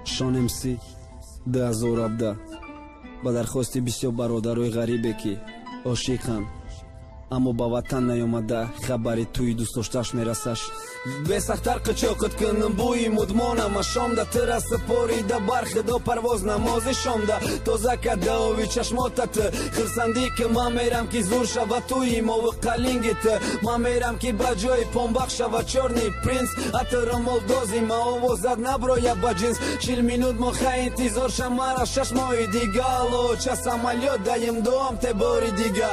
Шон МС 2017 ба дархости бисёр бародарои ғарибе ки ошиқанд, аммо ба ватан наёмада хабари тӯи дӯстдоштааш мерасаш. бесахтар қичоқат кунам бӯи мудмонама шомда тира сипорида бархидо парвоз намози шомда тоза кадаови чашмотат хирсандӣ ки ман мерам ки зур шава тӯи мови қалингит ман мерам ки ба ҷои помбах шава чорни принц атра молдози ма овозат наброя ба ҷинс 40 минут моха интизор шамара 6 моҳи дига алоча самолёт даим доам те бори дига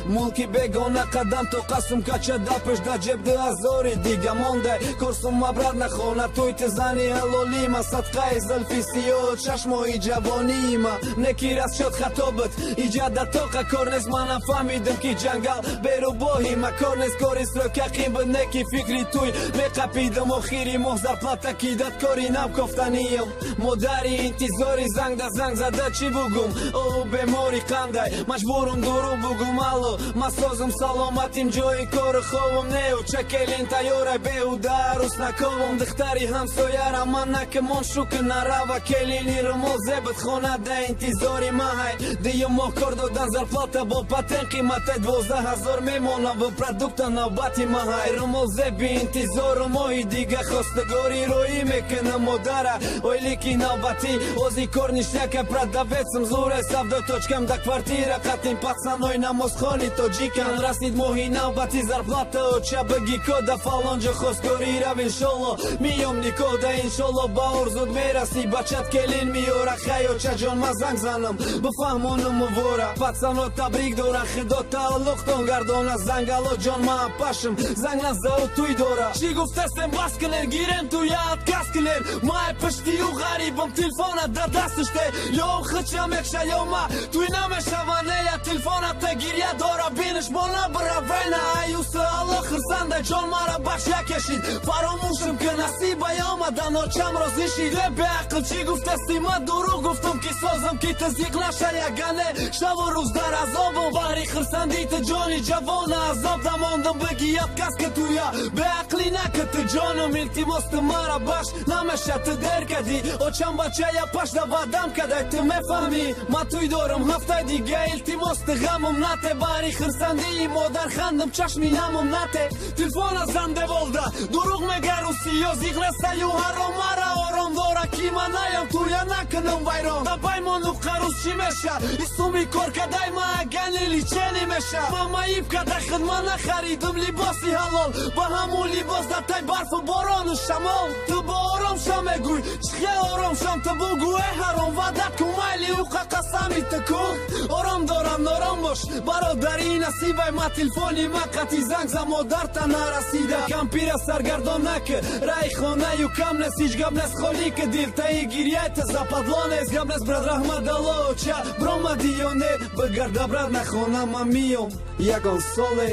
мулки бегона қадам то қасм кача да пеш да ҷеб 2000 дига мондай курсум мабрад нахона туй ти зани ҳалолима садқаи зулфи сиёҳ чашмои ҷавонима некирас шуд хатобат иҷада тоқа кор нест манам фаҳмидам ки ҷангал берубоҳима кор нест кори срокақим буд неки фикри туй меқапидам охири моҳ зарплата ки дад кори нав кофтаниям модари интизори занг да занг зада чӣ бугум оҳу бемори қандай маҷбурум дурӯғ бугум алло ман созум саломатим ҷои кору ховум неу чакелин тайёрай беҳуда арӯс наковум духтари ҳамсоярам ман накамон шукр нарава келини румол зебат хона да интизори маҳай диюм моҳ кор додан зарплата бо патен қимата 12000 мемонам во продукта навбати маҳай румол зеби интизору моҳи дига хостагори роӣ мекунам модара ойли ки навбати ози кор ништяка продавецам зуре савдо точкам да квартира қатин пацанои намозхони тоҷикан расид моҳи навбати зарплата оча баги кода фалонҷо хостгори рав иншолло миём никода иншолло ба орзуд мераси бачат келин миёра хаёча ҷон ма занг занам бифаҳмонам мувора пацано табрик дора худо тааллуқтон гардона зангало ҷон ма пашм занг назау туй дора чӣ гуфтастем бас кунер гирем туя отказ кунер май пиштию ғарибам телефона да дасташте ё хича мекша ё ма туй намешаванея телефона та гиря дора биниш бона бравена аюса алло хирсанда ҷон мара бахша кашид фаромӯшам ки насиба омада ночам розишид беақл чӣ гуфтасти ман дурӯғ гуфтам ки созам ки тазиқ наша ягане шаву рӯз дар азобам баҳри хирсандита ҷони ҷавона азоб дамондам бигӣ отказ ки туя беақлӣ накати ҷонам илтимости мара бахш намеша ту дер кади очам бачая пашда ваъдам кадай ту мефаҳмӣ ман туй дорам ҳафтаи дига илтимости ғамам нате баҳри хирсандии модар хандам чашми намам нате телефона занда волда дурӯғ мегарӯси ё зиғрасаю ҳаром мара ором дора ки ман наям туя накунам вайрон да баймону қарӯз чӣ меша исуми кор кадай ма агани личени меша ман маиб кадай хидмат нахаридам либоси ҳалол ба ҳамун либос да тай барфу борону шамол ту бо ором шам мегӯй чихе ором шам ту бугӯ э ҳаром ваъда кун майли уқа қасами ту кун ором дорам нором бош бародари насибай ма телефони ма қати занг за модарта нарасида кампира саргардон накӣ раи хонаю кам нест ҳеҷ гап нест холӣ ки дилтаи гиряйта западло нест гап нест брат раҳмадалло ча бромади ё не бигарда брат нахона ман миём ягон соле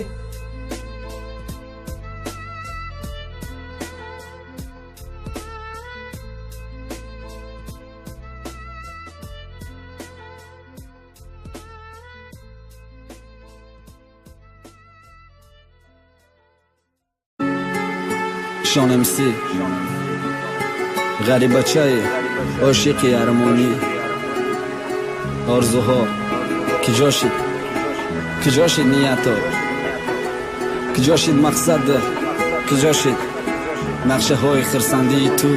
Шон МС ғарибачаи ошиқи армонӣ орзуҳо киҷо шид ниято киҷо шид мақсад киҷо шид нақшаҳои хирсандии ту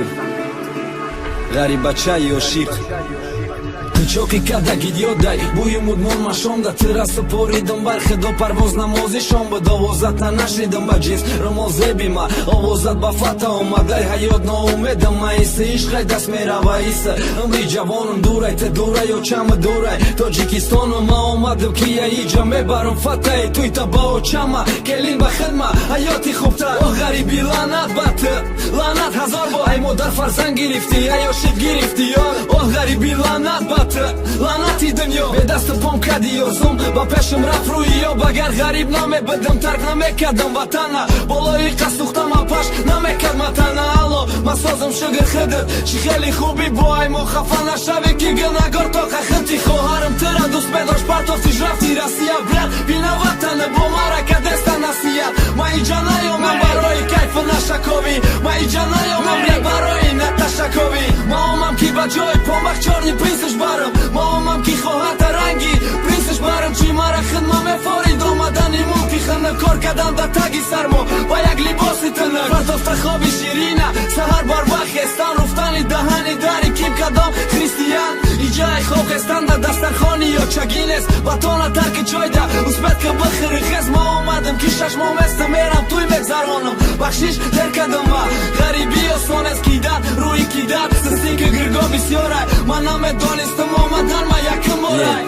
ғарибачаи ошиқ чоки када гидёдай бӯи мудмон машонда тира супоридам бархидо парвоз намози шом буд овозатна нашнидам ба ҷинс румол зебима овозат ба фата омадай ҳаёт ноумедам ма иса ишқай даст мерава иса умри ҷавонам дурай те дурай ё чама дурай тоҷикистону ма омадам ки я иҷа мебарам фатаи туй та ба очама келин ба хидма ҳаёти хубтар о ғариби лаънат ба ту лаънат ҳазор бор ай модар фарзанд гирифтӣ ай ошид гирифтӣ ё о ғариби лаънат ба ту лаънати дунё бедасту пом кади ёзум ба пешам рафт рӯи ёб агар ғариб намебидам тарк намекардам ватана болои қасухтама паш намекард матана алло ман созам шугр хидр чӣ хеле хуби бо ай мо хафа нашаве ки гунагор тоқа хити хоҳарам тира дӯст медошт партофтиш рафти россия брат бина ватана бо мара кадеста насият ма иҷа наёмам барои кай ҷои помах чорни принсиш барам моҳамам ки хоҳата ранги принсиш барам чӣ мара хидма мефорид омадани мо ки хана кор кардам дар таги сармо ба як либоси тинак бартофта хоби ширина саҳар барвақт хестан руфтани даҳани дари ким кадом християн иҷаи хохестан дар дастархони ё чагинест батона тарки ҷойда успетка бихири хез мо омадам ки шаш моҳ места мерам туй мегзаронам бахшиш дер кардам ва ғариби осонест кидан рӯи кидан синки гирго бисёрай ман намедонистам омадан ма яким борай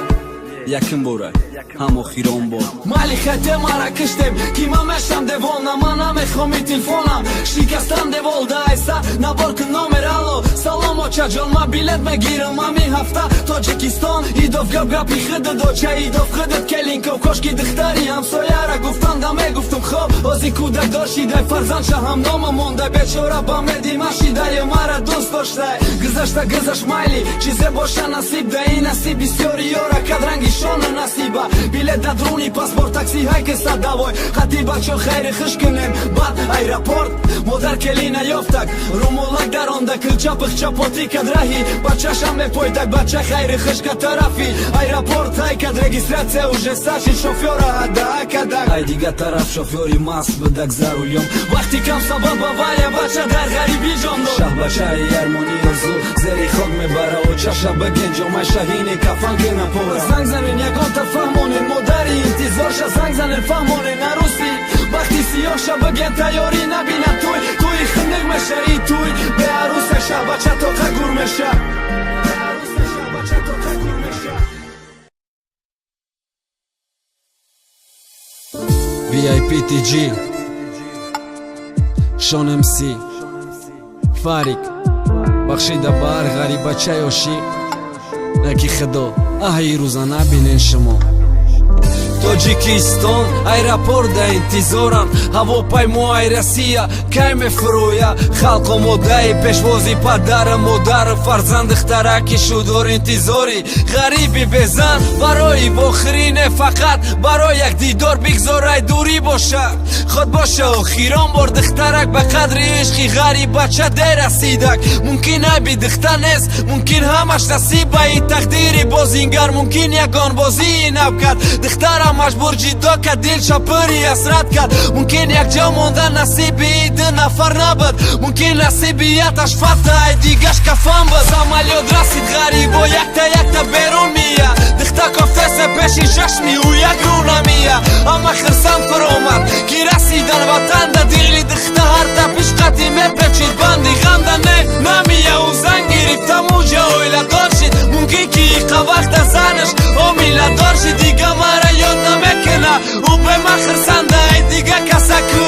яким борай ҳам охирон бор майли хате мара киштем ки ман мешам девона ман намехоми телефонам шикастам девол дайса набор кун номер алло салом очаҷон ма билет мегирам ҳамин ҳафта тоҷикистон идов гап-гапи хидат доча идов хидат келинков кошки духтари ҳамсояра гуфтан да мегуфтам хоб ози кӯдак дошидай фарзандша ҳамнома мондай бечора ба меди машидай мара дӯст доштай гузашта майли чизе боша насиб да ин насиб бисёри ёра кадранги шона насиба билет дадруни паспорт такси ҳайки садавой хати бачо хайри хиш кунем баъд аэропорт модар келина ёфтак румолак даронда килча пихча поти кадраҳи бачашам мепойтак бача хайри хишка тарафи аэропорт ҳайкад регистратсия уже саши шофёра ҳадакадак ай дига тараф шофёри маст бидак зарулём вақти кам сабаб бавая бача дар ғариби ҷон дод шаҳ бачаи ярмони орзу зери хок мебара очаша бигенҷомай шаҳини кафан ки напора занг занен ягон тафаҳмонен модари интизорша занг занен фаҳмонен аруси вақти сиёҳша биген тайёрӣ набина туй туи хиндиқ меша и туй беарусаша бача тоқа гур меша VIP TG Шон MC Фарик бахшида бар ғарибачаи ошиқ яки худо аҳи рӯза набинен шумо тоҷикистон аэропорда интизорам ҳавопаймои россия кай мефурӯя халқо моддаи пешвози падара модару фарзанд духтараки шудор интизори ғариби безан барои вохирине фақат барои як дидор бигзорай дурӣ бошад худ боша охирон бор духтарак ба қадри ишқи ғарибача дерасидак мумкин айби духта нест мумкин ҳамаш насибаи тақдири бозингар мумкин ягон бозии нав кард духтара мажбур ҷидо кард дилша пури ҳасрат кард мумкин якҷо монда насиби ду нафар набуд мумкин насибияташ фатаи дигаш кафан буд самолёт расид ғарибо якта берун мия духта кофтесе пеши чашми ӯ як рӯ намия ҳама хирсанд фуромад ки расидан ватан да дили духта ҳарта пишқати мепечид банди ғамда не намия ӯ зан гирифта муҷа оиладор шид мумкин ки иқа вақта занаш омиладор шид дига мара ёд намекена ӯ бемахирсанда ай дига касаку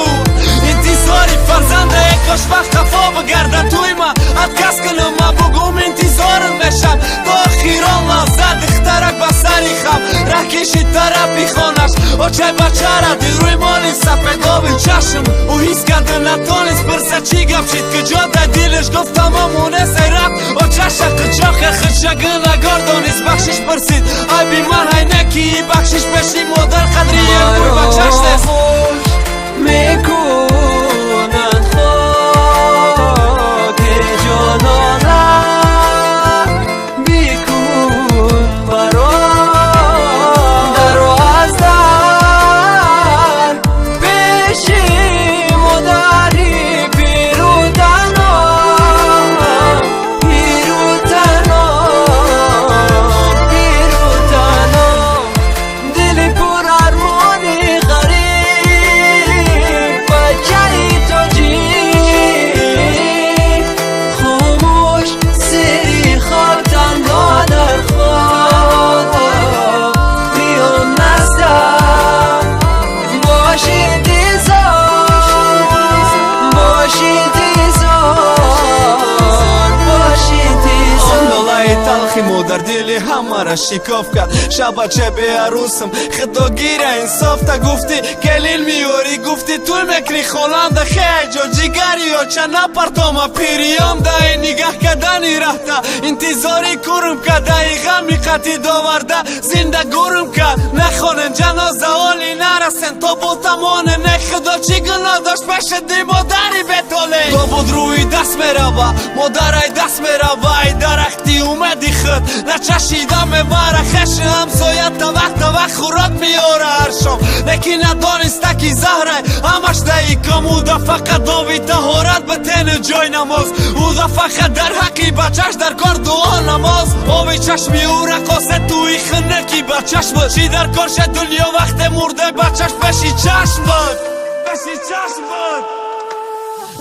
интизори фарзанда экош вақт хафо бигарда туйма адкас кунам ма бугум интизорат мешам то охирон лавза духтарак ба сари хам раҳ кишид тарафи хонаш очай бачара дилрӯи моли сафедоби чашм ӯ ҳис карда натонист пирса чӣ гап шид ки ҷодай дилаш гуфт тамомунест ай рафт очаша қичоқе хичагинагор донist бахшиш пирсид айби ман ҳайне ки бахшиш пеши модар қадри якур бачаш нест мекунад хоки ҷонона бикун баром даро аз дар пеши модари пирутано дили пур армони ғариб бачаи тоҷик хомӯш сери хоб танҳо дар хоб биён наздам бош интизор бош интизор он долаи талхи модар дили ҳамара шикоф кард шабача беарусам худогира инсофта гуфти келин миёрӣ гуфти туй мекунӣ хонанда хеҷо ҷигари ёча напартома пириём даи нигаҳ кардани раҳта интизори курм кадаи ғами қати доварда зинда гурм кард нахонен ҷаноза оли нарасен то бо тамоне не худо чӣ гуноҳ дошт пешиди модари бетоле то буд рӯи даст мерава модарай даст мерава ай дарахти начашида мебара хеши ҳамсоя тавақ хӯрок меёра ҳар шом лекин надониста ки заҳрай ҳамаш даи камуда фақат дови таҳорат ба тени ҷой намоз ӯда фақат дар ҳаққи бачаш дар кор дуо намоз оби чашми ӯ рақосе туи хина ки бачаш буд чӣ дар кор шед дунё вақте мурда бачаш пеши чашм буд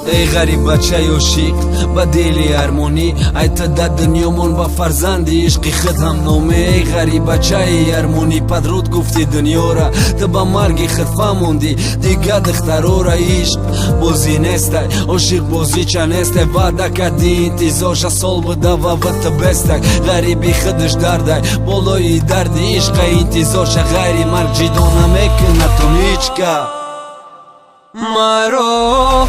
ای غریب بچه عاشق با دلی ارمانی ای تا در دنیامون با فرزندی عشقی خود هم نامه ای غریب بچه ارمانی پدرود گفتی دنیا را تو با مرگی خود فهموندی دیگه دخترو را عشق بازی نیسته عاشق بازی چه نیسته وعده کردی انتظارش سال بوده و وقت بسته غریبی خودش درده بالای درد عشق انتظارش غیری مرگ جدا نمیکنه تو هیچ که مرا